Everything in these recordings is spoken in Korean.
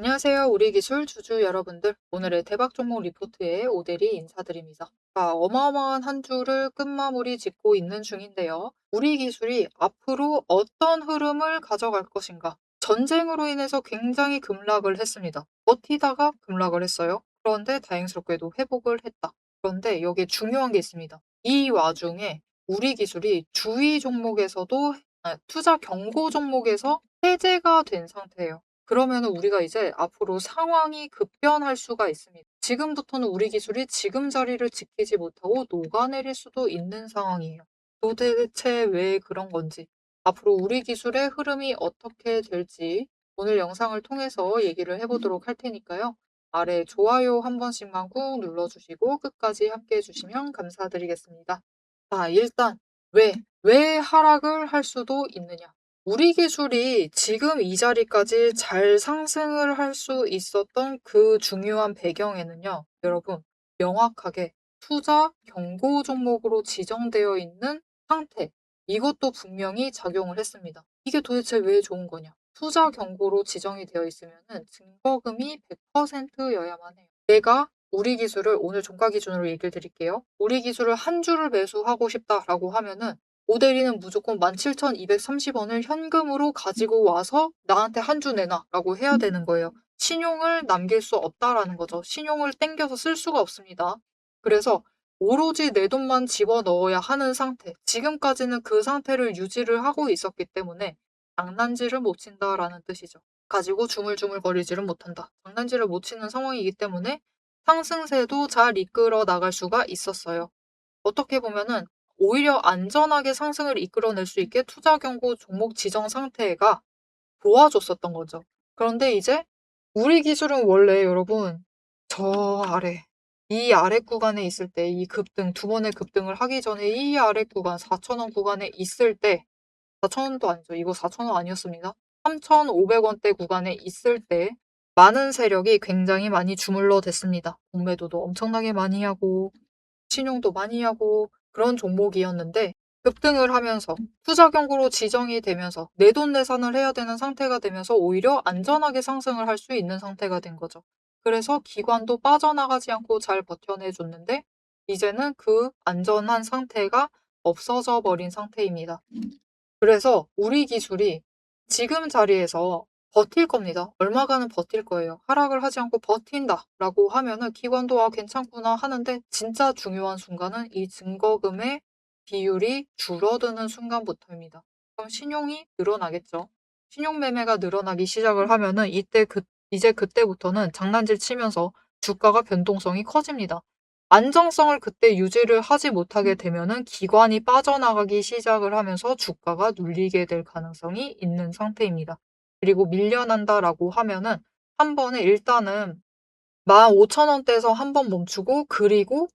안녕하세요. 우리 기술 주주 여러분들. 오늘의 대박 종목 리포트에 오대리 인사드립니다. 어마어마한 한 주를 끝마무리 짓고 있는 중인데요. 우리 기술이 앞으로 어떤 흐름을 가져갈 것인가? 전쟁으로 인해서 굉장히 급락을 했습니다. 버티다가 급락을 했어요. 그런데 다행스럽게도 회복을 했다. 그런데 여기에 중요한 게 있습니다. 이 와중에 우리 기술이 주의 종목에서도 투자 경고 종목에서 해제가 된 상태예요. 그러면은 우리가 이제 앞으로 상황이 급변할 수가 있습니다. 지금부터는 우리 기술이 지금 자리를 지키지 못하고 녹아내릴 수도 있는 상황이에요. 도대체 왜 그런 건지, 앞으로 우리 기술의 흐름이 어떻게 될지 오늘 영상을 통해서 얘기를 해보도록 할 테니까요. 아래 좋아요 한 번씩만 꾹 눌러주시고 끝까지 함께 해주시면 감사드리겠습니다. 자, 일단 왜 하락을 할 수도 있느냐? 우리 기술이 지금 이 자리까지 잘 상승을 할 수 있었던 그 중요한 배경에는요, 여러분, 명확하게 투자 경고 종목으로 지정되어 있는 상태, 이것도 분명히 작용을 했습니다. 이게 도대체 왜 좋은 거냐? 투자 경고로 지정이 되어 있으면은 증거금이 100%여야만 해요. 내가 우리 기술을 오늘 종가 기준으로 얘기를 드릴게요. 우리 기술을 한 주를 매수하고 싶다라고 하면은 오대리는 무조건 17,230원을 현금으로 가지고 와서 나한테 한 주 내놔라고 해야 되는 거예요. 신용을 남길 수 없다라는 거죠. 신용을 땡겨서 쓸 수가 없습니다. 그래서 오로지 내 돈만 집어넣어야 하는 상태. 지금까지는 그 상태를 유지를 하고 있었기 때문에 장난질을 못 친다라는 뜻이죠. 가지고 주물주물거리지를 못한다. 장난질을 못 치는 상황이기 때문에 상승세도 잘 이끌어 나갈 수가 있었어요. 어떻게 보면은 오히려 안전하게 상승을 이끌어낼 수 있게 투자 경고 종목 지정 상태가 도와줬었던 거죠. 그런데 이제 우리 기술은 원래 여러분 저 아래 이 아래 구간에 있을 때 이 급등 두 번의 급등을 하기 전에 이 아래 구간 4,000원 구간에 있을 때 4,000원도 아니죠. 이거 4,000원 아니었습니다. 3,500원대 구간에 있을 때 많은 세력이 굉장히 많이 주물러 댔습니다. 공매도도 엄청나게 많이 하고 신용도 많이 하고 그런 종목이었는데 급등을 하면서 투자 경고로 지정이 되면서 내돈내산을 해야 되는 상태가 되면서 오히려 안전하게 상승을 할 수 있는 상태가 된 거죠. 그래서 기관도 빠져나가지 않고 잘 버텨내 줬는데 이제는 그 안전한 상태가 없어져 버린 상태입니다. 그래서 우리 기술이 지금 자리에서 버틸 겁니다. 얼마간은 버틸 거예요. 하락을 하지 않고 버틴다라고 하면은 기관도 괜찮구나 하는데 진짜 중요한 순간은 이 증거금의 비율이 줄어드는 순간부터입니다. 그럼 신용이 늘어나겠죠. 신용 매매가 늘어나기 시작을 하면은 이제 그때부터는 장난질 치면서 주가가 변동성이 커집니다. 안정성을 그때 유지를 하지 못하게 되면은 기관이 빠져나가기 시작을 하면서 주가가 눌리게 될 가능성이 있는 상태입니다. 그리고 밀려난다라고 하면은 한 번에 일단은 15,000원대에서 한 번 멈추고 그리고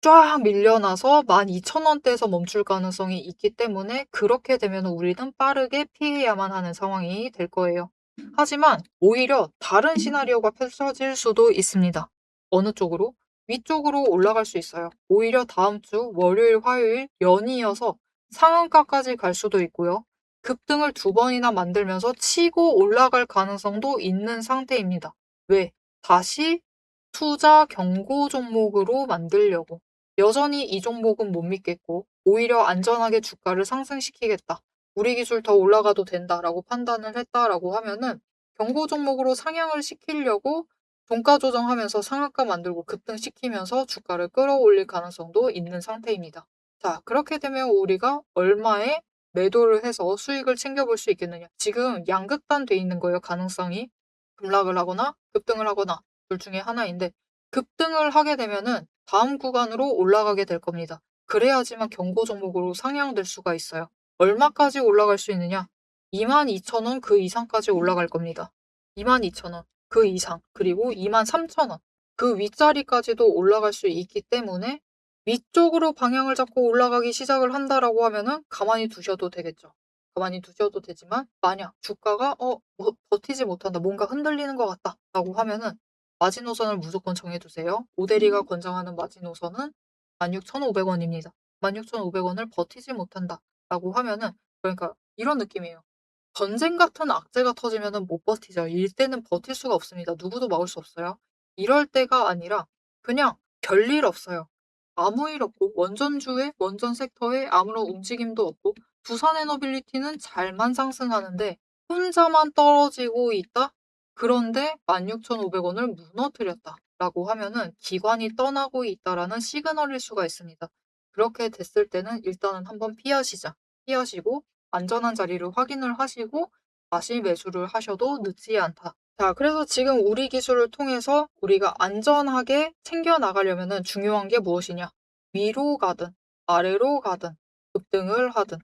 쫙 밀려나서 12,000원대에서 멈출 가능성이 있기 때문에 그렇게 되면 우리는 빠르게 피해야만 하는 상황이 될 거예요. 하지만 오히려 다른 시나리오가 펼쳐질 수도 있습니다. 어느 쪽으로? 위쪽으로 올라갈 수 있어요. 오히려 다음 주 월요일, 화요일 연이어서 상한가까지 갈 수도 있고요. 급등을 두 번이나 만들면서 치고 올라갈 가능성도 있는 상태입니다. 왜? 다시 투자 경고 종목으로 만들려고. 여전히 이 종목은 못 믿겠고 오히려 안전하게 주가를 상승시키겠다. 우리 기술 더 올라가도 된다라고 판단을 했다라고 하면은 경고 종목으로 상향을 시키려고 종가 조정하면서 상한가 만들고 급등시키면서 주가를 끌어올릴 가능성도 있는 상태입니다. 자, 그렇게 되면 우리가 얼마에 매도를 해서 수익을 챙겨볼 수 있겠느냐. 지금 양극단 돼 있는 거예요, 가능성이. 급락을 하거나 급등을 하거나 둘 중에 하나인데 급등을 하게 되면은 다음 구간으로 올라가게 될 겁니다. 그래야지만 경고 종목으로 상향될 수가 있어요. 얼마까지 올라갈 수 있느냐? 22,000원 그 이상까지 올라갈 겁니다. 22,000원 그 이상 그리고 23,000원 그 윗자리까지도 올라갈 수 있기 때문에 위쪽으로 방향을 잡고 올라가기 시작을 한다라고 하면은 가만히 두셔도 되겠죠. 가만히 두셔도 되지만 만약 주가가 버티지 못한다. 뭔가 흔들리는 것 같다라고 하면은 마지노선을 무조건 정해두세요. 오대리가 권장하는 마지노선은 16,500원입니다. 16,500원을 버티지 못한다라고 하면은 그러니까 이런 느낌이에요. 전쟁 같은 악재가 터지면은 못 버티죠. 일대는 버틸 수가 없습니다. 누구도 막을 수 없어요. 이럴 때가 아니라 그냥 별일 없어요. 아무 일 없고 원전주에 원전 섹터에 아무런 움직임도 없고 부산 에너빌리티는 잘만 상승하는데 혼자만 떨어지고 있다? 그런데 16,500원을 무너뜨렸다라고 하면은 기관이 떠나고 있다라는 시그널일 수가 있습니다. 그렇게 됐을 때는 일단은 한번 피하시자. 피하시고 안전한 자리를 확인을 하시고 다시 매수를 하셔도 늦지 않다. 자, 그래서 지금 우리 기술을 통해서 우리가 안전하게 챙겨 나가려면은 중요한 게 무엇이냐? 위로 가든 아래로 가든 급등을 하든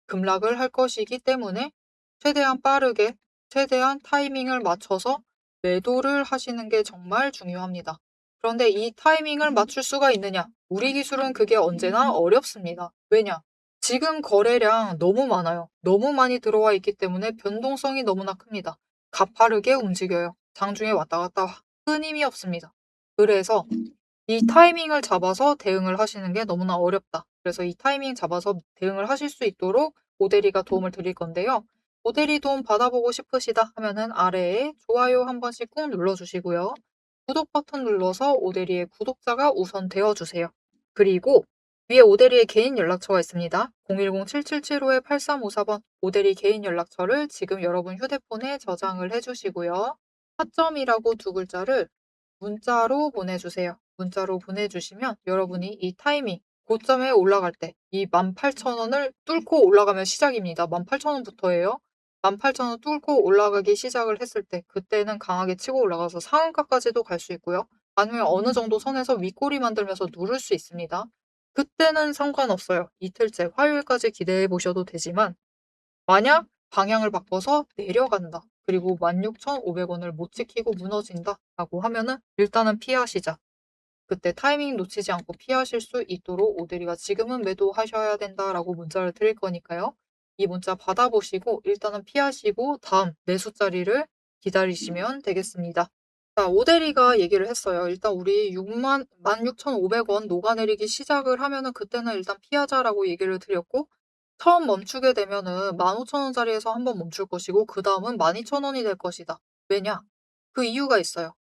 급락을 할 것이기 때문에 최대한 빠르게 최대한 타이밍을 맞춰서 매도를 하시는 게 정말 중요합니다. 그런데 이 타이밍을 맞출 수가 있느냐? 우리 기술은 그게 언제나 어렵습니다. 왜냐? 지금 거래량 너무 많아요. 너무 많이 들어와 있기 때문에 변동성이 너무나 큽니다. 가파르게 움직여요. 장중에 왔다 갔다 끊임이 없습니다. 그래서 이 타이밍을 잡아서 대응을 하시는 게 너무나 어렵다. 그래서 이 타이밍 잡아서 대응을 하실 수 있도록 오대리가 도움을 드릴 건데요. 오대리 도움 받아보고 싶으시다 하면은 아래에 좋아요 한 번씩 꾹 눌러주시고요. 구독 버튼 눌러서 오대리의 구독자가 우선 되어주세요. 그리고 위에 오대리의 개인 연락처가 있습니다. 010-7775-8354번 오대리 개인 연락처를 지금 여러분 휴대폰에 저장을 해주시고요. 타점이라고 두 글자를 문자로 보내주세요. 문자로 보내주시면 여러분이 이 타이밍, 고점에 올라갈 때 이 18,000원을 뚫고 올라가면 시작입니다. 18,000원부터예요. 18,000원 뚫고 올라가기 시작을 했을 때 그때는 강하게 치고 올라가서 상한가까지도 갈 수 있고요. 아니면 어느 정도 선에서 윗꼬리 만들면서 누를 수 있습니다. 그때는 상관없어요. 이틀째 화요일까지 기대해 보셔도 되지만 만약 방향을 바꿔서 내려간다. 그리고 16,500원을 못 지키고 무너진다. 라고 하면은 일단은 피하시자. 그때 타이밍 놓치지 않고 피하실 수 있도록 오대리가 지금은 매도하셔야 된다라고 문자를 드릴 거니까요. 이 문자 받아보시고 일단은 피하시고 다음 매수 자리를 기다리시면 되겠습니다. 자, 오대리가 얘기를 했어요. 일단 우리 16,500원 녹아내리기 시작을 하면은 그때는 일단 피하자라고 얘기를 드렸고 처음 멈추게 되면은 15,000원짜리에서 한번 멈출 것이고 그다음은 12,000원이 될 것이다. 왜냐? 그 이유가 있어요.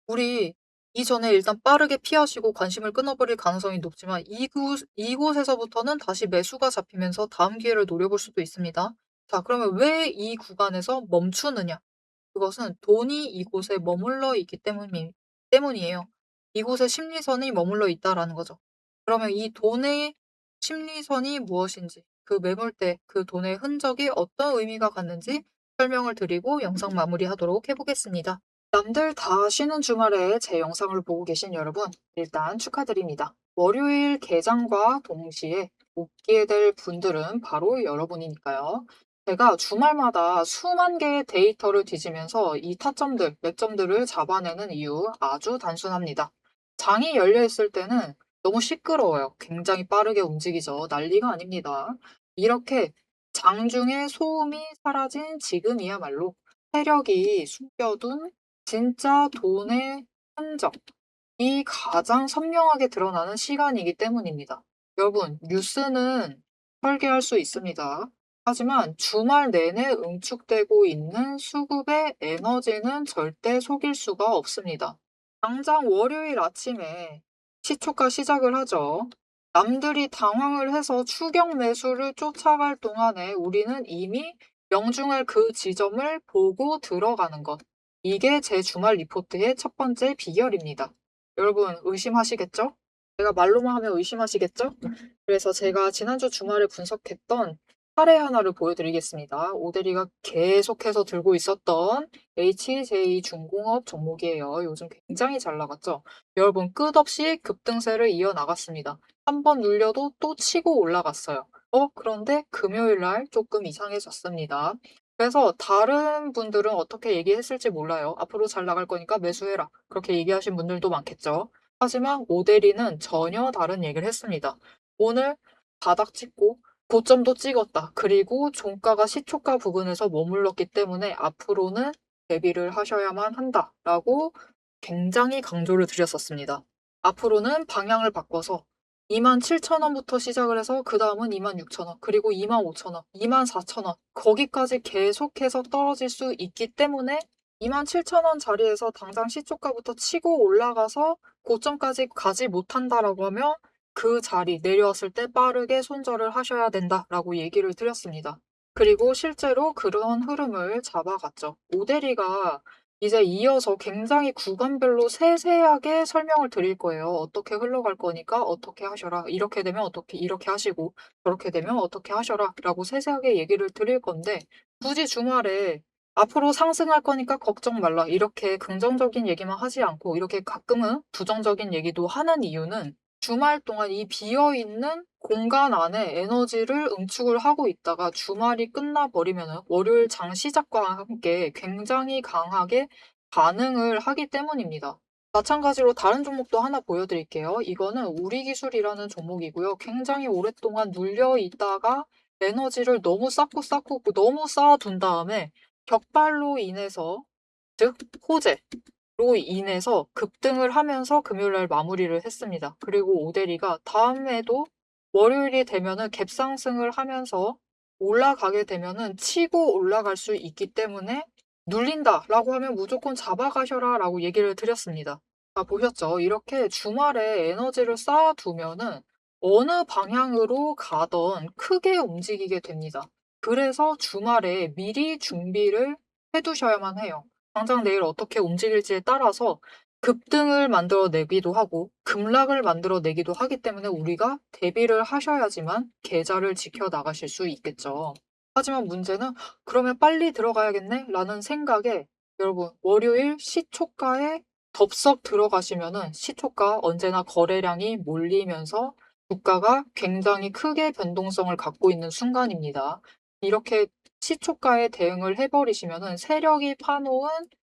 우리 이전에 일단 빠르게 피하시고 관심을 끊어버릴 가능성이 높지만 이곳에서부터는 다시 매수가 잡히면서 다음 기회를 노려볼 수도 있습니다. 자, 그러면 왜 이 구간에서 멈추느냐? 그것은 돈이 이곳에 머물러 있기 때문이에요. 이곳에 심리선이 머물러 있다라는 거죠. 그러면 이 돈의 심리선이 무엇인지, 그 매물대, 그 돈의 흔적이 어떤 의미가 갖는지 설명을 드리고 영상 마무리하도록 해보겠습니다. 남들 다 쉬는 주말에 제 영상을 보고 계신 여러분, 일단 축하드립니다. 월요일 개장과 동시에 복귀에 될 분들은 바로 여러분이니까요. 제가 주말마다 수만 개의 데이터를 뒤지면서 이 타점들, 매점들을 잡아내는 이유 아주 단순합니다. 장이 열려 있을 때는 너무 시끄러워요. 굉장히 빠르게 움직이죠. 난리가 아닙니다. 이렇게 장중에 소음이 사라진 지금이야말로 세력이 숨겨둔 진짜 돈의 흔적, 이 가장 선명하게 드러나는 시간이기 때문입니다. 여러분, 뉴스는 설계할 수 있습니다. 하지만 주말 내내 응축되고 있는 수급의 에너지는 절대 속일 수가 없습니다. 당장 월요일 아침에 시초가 시작을 하죠. 남들이 당황을 해서 추격 매수를 쫓아갈 동안에 우리는 이미 명중할 그 지점을 보고 들어가는 것. 이게 제 주말 리포트의 첫 번째 비결입니다. 여러분 의심하시겠죠? 제가 말로만 하면 의심하시겠죠? 그래서 제가 지난주 주말에 분석했던 사례 하나를 보여드리겠습니다. 오대리가 계속해서 들고 있었던 HJ중공업 종목이에요. 요즘 굉장히 잘 나갔죠? 여러분 끝없이 급등세를 이어나갔습니다. 한 번 눌려도 또 치고 올라갔어요. 그런데 금요일 날 조금 이상해졌습니다. 그래서 다른 분들은 어떻게 얘기했을지 몰라요. 앞으로 잘 나갈 거니까 매수해라. 그렇게 얘기하신 분들도 많겠죠. 하지만 오대리는 전혀 다른 얘기를 했습니다. 오늘 바닥 찍고 고점도 찍었다. 그리고 종가가 시초가 부근에서 머물렀기 때문에 앞으로는 대비를 하셔야만 한다라고 굉장히 강조를 드렸었습니다. 앞으로는 방향을 바꿔서 27,000원부터 시작을 해서 그다음은 26,000원, 그리고 25,000원, 24,000원 거기까지 계속해서 떨어질 수 있기 때문에 27,000원 자리에서 당장 시초가부터 치고 올라가서 고점까지 가지 못한다라고 하면 그 자리 내려왔을 때 빠르게 손절을 하셔야 된다라고 얘기를 드렸습니다. 그리고 실제로 그런 흐름을 잡아갔죠. 오데리가 이제 이어서 굉장히 구간별로 세세하게 설명을 드릴 거예요. 어떻게 흘러갈 거니까 어떻게 하셔라. 이렇게 되면 어떻게 이렇게 하시고 저렇게 되면 어떻게 하셔라 라고 세세하게 얘기를 드릴 건데 굳이 주말에 앞으로 상승할 거니까 걱정 말라. 이렇게 긍정적인 얘기만 하지 않고 이렇게 가끔은 부정적인 얘기도 하는 이유는 주말 동안 이 비어있는 공간 안에 에너지를 응축을 하고 있다가 주말이 끝나버리면은 월요일 장 시작과 함께 굉장히 강하게 반응을 하기 때문입니다. 마찬가지로 다른 종목도 하나 보여드릴게요. 이거는 우리기술이라는 종목이고요. 굉장히 오랫동안 눌려 있다가 에너지를 너무 쌓고 너무 쌓아둔 다음에 격발로 인해서, 즉 호재로 인해서 급등을 하면서 금요일날 마무리를 했습니다. 그리고 오데리가 다음에도 월요일이 되면은 갭상승을 하면서 올라가게 되면은 치고 올라갈 수 있기 때문에 눌린다라고 하면 무조건 잡아가셔라라고 얘기를 드렸습니다. 보셨죠? 이렇게 주말에 에너지를 쌓아두면은 어느 방향으로 가던 크게 움직이게 됩니다. 그래서 주말에 미리 준비를 해두셔야만 해요. 당장 내일 어떻게 움직일지에 따라서 급등을 만들어내기도 하고 급락을 만들어내기도 하기 때문에 우리가 대비를 하셔야지만 계좌를 지켜나가실 수 있겠죠. 하지만 문제는 그러면 빨리 들어가야겠네? 라는 생각에 여러분 월요일 시초가에 덥석 들어가시면은 시초가 언제나 거래량이 몰리면서 주가가 굉장히 크게 변동성을 갖고 있는 순간입니다. 이렇게 시초가에 대응을 해버리시면은 세력이 파놓은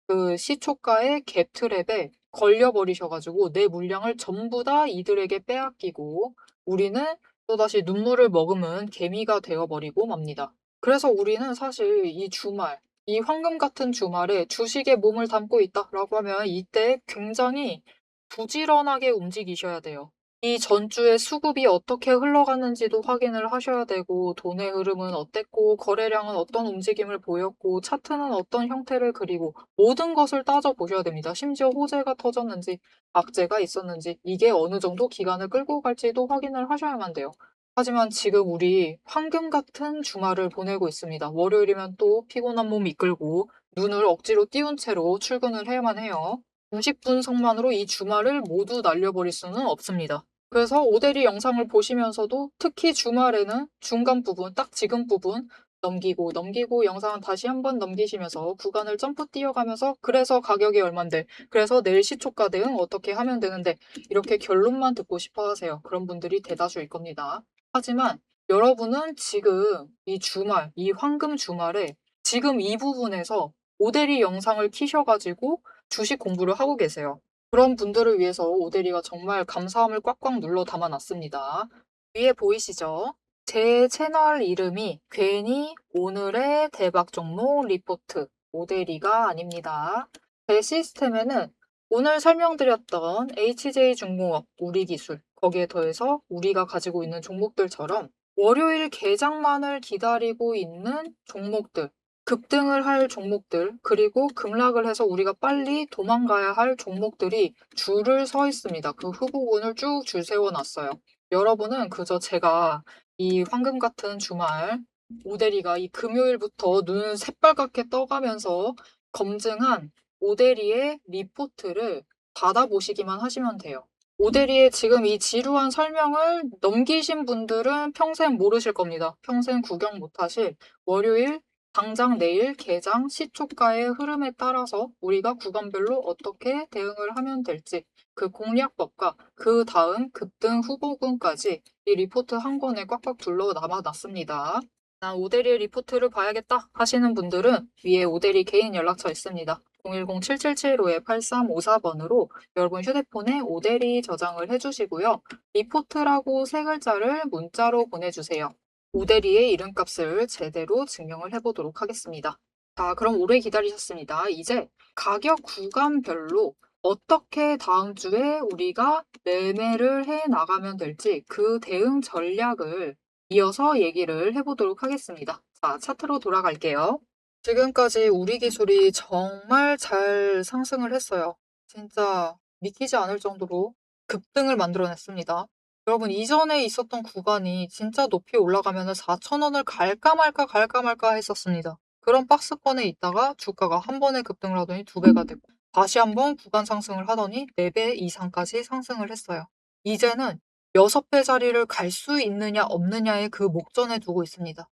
그 시초가의 갭 트랩에 걸려버리셔가지고 내 물량을 전부 다 이들에게 빼앗기고 우리는 또다시 눈물을 머금은 개미가 되어버리고 맙니다. 그래서 우리는 사실 이 주말, 이 황금 같은 주말에 주식에 몸을 담고 있다라고 하면 이때 굉장히 부지런하게 움직이셔야 돼요. 이 전주의 수급이 어떻게 흘러가는지도 확인을 하셔야 되고 돈의 흐름은 어땠고 거래량은 어떤 움직임을 보였고 차트는 어떤 형태를 그리고 모든 것을 따져보셔야 됩니다. 심지어 호재가 터졌는지 악재가 있었는지 이게 어느 정도 기간을 끌고 갈지도 확인을 하셔야만 돼요. 하지만 지금 우리 황금 같은 주말을 보내고 있습니다. 월요일이면 또 피곤한 몸 이끌고 눈을 억지로 띄운 채로 출근을 해야만 해요. 90분석만으로 이 주말을 모두 날려버릴 수는 없습니다. 그래서 오데리 영상을 보시면서도 특히 주말에는 중간 부분, 딱 지금 부분 넘기고 영상은 다시 한번 넘기시면서 구간을 점프 뛰어가면서 그래서 가격이 얼만데 그래서 내일 시초가 대응 어떻게 하면 되는데 이렇게 결론만 듣고 싶어 하세요. 그런 분들이 대다수일 겁니다. 하지만 여러분은 지금 이 주말, 이 황금 주말에 지금 이 부분에서 오데리 영상을 키셔가지고 주식 공부를 하고 계세요. 그런 분들을 위해서 오데리가 정말 감사함을 꽉꽉 눌러 담아놨습니다. 위에 보이시죠? 제 채널 이름이 괜히 오늘의 대박 종목 리포트 오데리가 아닙니다. 제 시스템에는 오늘 설명드렸던 HJ중공업, 우리기술, 거기에 더해서 우리가 가지고 있는 종목들처럼 월요일 개장만을 기다리고 있는 종목들, 급등을 할 종목들, 그리고 급락을 해서 우리가 빨리 도망가야 할 종목들이 줄을 서 있습니다. 그 후보군을 쭉 줄 세워놨어요. 여러분은 그저 제가 이 황금 같은 주말, 오데리가 이 금요일부터 눈을 새빨갛게 떠가면서 검증한 오데리의 리포트를 받아보시기만 하시면 돼요. 오데리의 지금 이 지루한 설명을 넘기신 분들은 평생 모르실 겁니다. 평생 구경 못하실 월요일 당장 내일 개장 시초가의 흐름에 따라서 우리가 구간별로 어떻게 대응을 하면 될지 그 공략법과 그 다음 급등 후보군까지 이 리포트 한 권에 꽉꽉 둘러 남아놨습니다. 난 오데리의 리포트를 봐야겠다 하시는 분들은 위에 오데리 개인 연락처 있습니다. 010-7775-8354번으로 여러분 휴대폰에 오데리 저장을 해주시고요. 리포트라고 세 글자를 문자로 보내주세요. 오데리의 이름값을 제대로 증명을 해보도록 하겠습니다. 자, 그럼 오래 기다리셨습니다. 이제 가격 구간별로 어떻게 다음 주에 우리가 매매를 해 나가면 될지 그 대응 전략을 이어서 얘기를 해 보도록 하겠습니다. 자, 차트로 돌아갈게요. 지금까지 우리 기술이 정말 잘 상승을 했어요. 진짜 믿기지 않을 정도로 급등을 만들어냈습니다. 여러분, 이전에 있었던 구간이 진짜 높이 올라가면 4,000원을 갈까 말까 갈까 말까 했었습니다. 그런 박스권에 있다가 주가가 한 번에 급등을 하더니 두 배가 됐고 다시 한번 구간 상승을 하더니 4배 이상까지 상승을 했어요. 이제는 6배 자리를 갈 수 있느냐 없느냐의 그 목전에 두고 있습니다.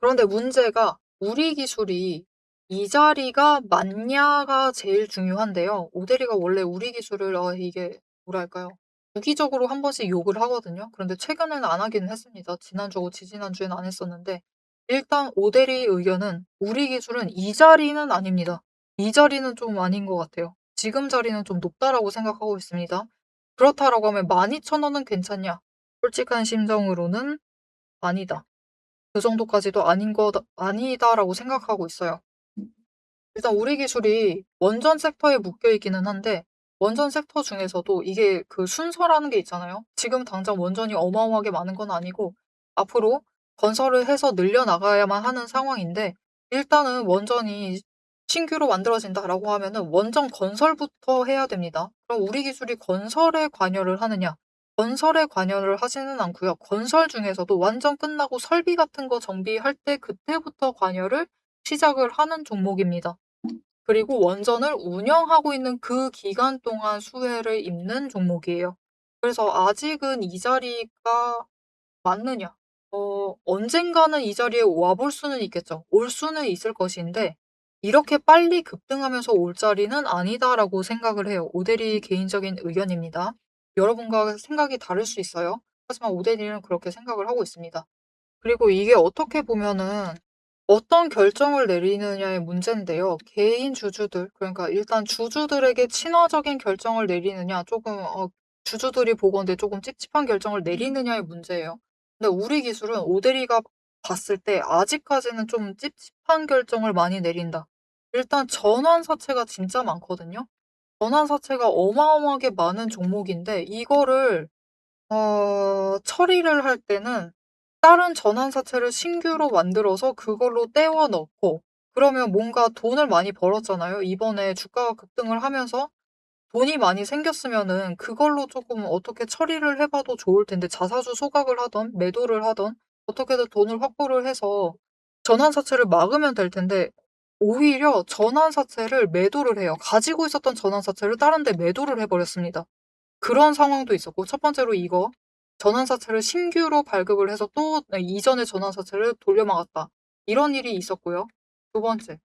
그런데 문제가 우리 기술이 이 자리가 맞냐가 제일 중요한데요. 오대리가 원래 우리 기술을 이게 뭐랄까요? 주기적으로 한 번씩 욕을 하거든요. 그런데 최근에는 안 하기는 했습니다. 지난주하고 지지난주에는 안 했었는데 일단 오대리의 의견은 우리 기술은 이 자리는 아닙니다. 이 자리는 좀 아닌 것 같아요. 지금 자리는 좀 높다라고 생각하고 있습니다. 그렇다라고 하면 12,000원은 괜찮냐? 솔직한 심정으로는 아니다. 그 정도까지도 아니다라고 생각하고 있어요. 일단 우리 기술이 원전 섹터에 묶여 있기는 한데 원전 섹터 중에서도 이게 그 순서라는 게 있잖아요. 지금 당장 원전이 어마어마하게 많은 건 아니고 앞으로 건설을 해서 늘려나가야만 하는 상황인데 일단은 원전이 신규로 만들어진다라고 하면은 원전 건설부터 해야 됩니다. 그럼 우리 기술이 건설에 관여를 하느냐? 건설에 관여를 하지는 않고요. 건설 중에서도 완전 끝나고 설비 같은 거 정비할 때 그때부터 관여를 시작을 하는 종목입니다. 그리고 원전을 운영하고 있는 그 기간 동안 수혜를 입는 종목이에요. 그래서 아직은 이 자리가 맞느냐? 언젠가는 이 자리에 와볼 수는 있겠죠. 올 수는 있을 것인데 이렇게 빨리 급등하면서 올 자리는 아니다라고 생각을 해요. 오대리 개인적인 의견입니다. 여러분과 생각이 다를 수 있어요. 하지만 오대리는 그렇게 생각을 하고 있습니다. 그리고 이게 어떻게 보면은 어떤 결정을 내리느냐의 문제인데요. 개인 주주들, 그러니까 일단 주주들에게 친화적인 결정을 내리느냐, 조금, 주주들이 보건대 조금 찝찝한 결정을 내리느냐의 문제예요. 근데 우리 기술은 오대리가 봤을 때 아직까지는 좀 찝찝한 결정을 많이 내린다. 일단 전환사채가 진짜 많거든요. 전환사채가 어마어마하게 많은 종목인데, 이거를 처리를 할 때는 다른 전환사채를 신규로 만들어서 그걸로 떼워 넣고 그러면 뭔가 돈을 많이 벌었잖아요. 이번에 주가가 급등을 하면서 돈이 많이 생겼으면은 그걸로 조금 어떻게 처리를 해 봐도 좋을 텐데 자사주 소각을 하든 매도를 하든 어떻게든 돈을 확보를 해서 전환사채를 막으면 될 텐데 오히려 전환사채를 매도를 해요. 가지고 있었던 전환사채를 다른 데 매도를 해 버렸습니다. 그런 상황도 있었고 첫 번째로 이거 전환사채를 신규로 발급을 해서 또 이전의 전환사채를 돌려막았다. 이런 일이 있었고요. 두 번째,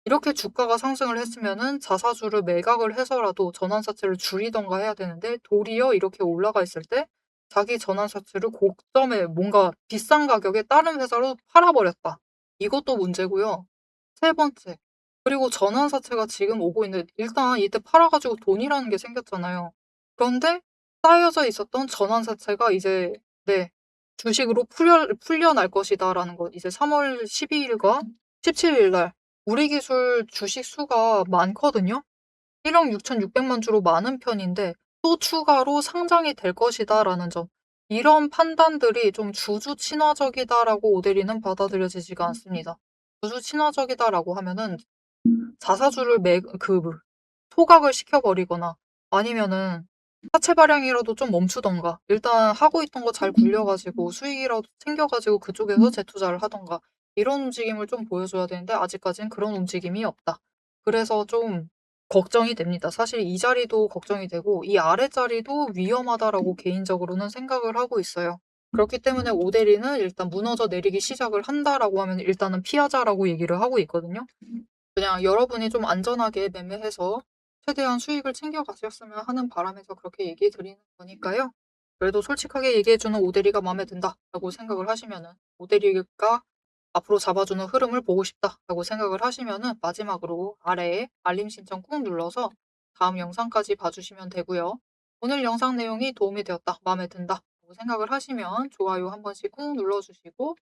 이렇게 주가가 상승을 했으면은 자사주를 매각을 해서라도 전환사채를 줄이던가 해야 되는데 도리어 이렇게 올라가 있을 때 자기 전환사채를 고점에 뭔가 비싼 가격에 다른 회사로 팔아버렸다. 이것도 문제고요. 세 번째, 그리고 전환사채가 지금 오고 있는데 일단 이때 팔아가지고 돈이라는 게 생겼잖아요. 그런데 쌓여져 있었던 전환사채가 이제 네, 주식으로 풀려날 것이다라는 것. 이제 3월 12일과 17일 날 우리 기술 주식 수가 많거든요. 1억 6,600만 주로 많은 편인데 또 추가로 상장이 될 것이다라는 점. 이런 판단들이 좀 주주 친화적이다라고 오대리는 받아들여지지가 않습니다. 주주 친화적이다라고 하면은 자사주를 소각을 시켜버리거나 아니면은 사채 발행이라도 좀 멈추던가 일단 하고 있던 거 잘 굴려가지고 수익이라도 챙겨가지고 그쪽에서 재투자를 하던가 이런 움직임을 좀 보여줘야 되는데 아직까진 그런 움직임이 없다. 그래서 좀 걱정이 됩니다. 사실 이 자리도 걱정이 되고 이 아래 자리도 위험하다라고 개인적으로는 생각을 하고 있어요. 그렇기 때문에 오대리는 일단 무너져 내리기 시작을 한다라고 하면 일단은 피하자라고 얘기를 하고 있거든요. 그냥 여러분이 좀 안전하게 매매해서 최대한 수익을 챙겨 가셨으면 하는 바람에서 그렇게 얘기 드리는 거니까요. 그래도 솔직하게 얘기해 주는 오대리가 마음에 든다라고 생각을 하시면은 오대리가 앞으로 잡아주는 흐름을 보고 싶다라고 생각을 하시면은 마지막으로 아래에 알림 신청 꾹 눌러서 다음 영상까지 봐주시면 되고요. 오늘 영상 내용이 도움이 되었다, 마음에 든다라고 생각을 하시면 좋아요 한 번씩 꾹 눌러주시고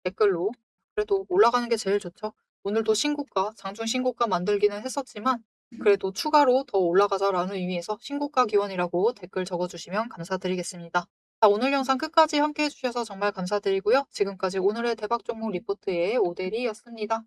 댓글로 그래도 올라가는 게 제일 좋죠. 오늘도 신고가, 장중 신고가 만들기는 했었지만 그래도 추가로 더 올라가자라는 의미에서 신고가 기원이라고 댓글 적어주시면 감사드리겠습니다. 자, 오늘 영상 끝까지 함께 해주셔서 정말 감사드리고요. 지금까지 오늘의 대박 종목 리포트의 오대리였습니다.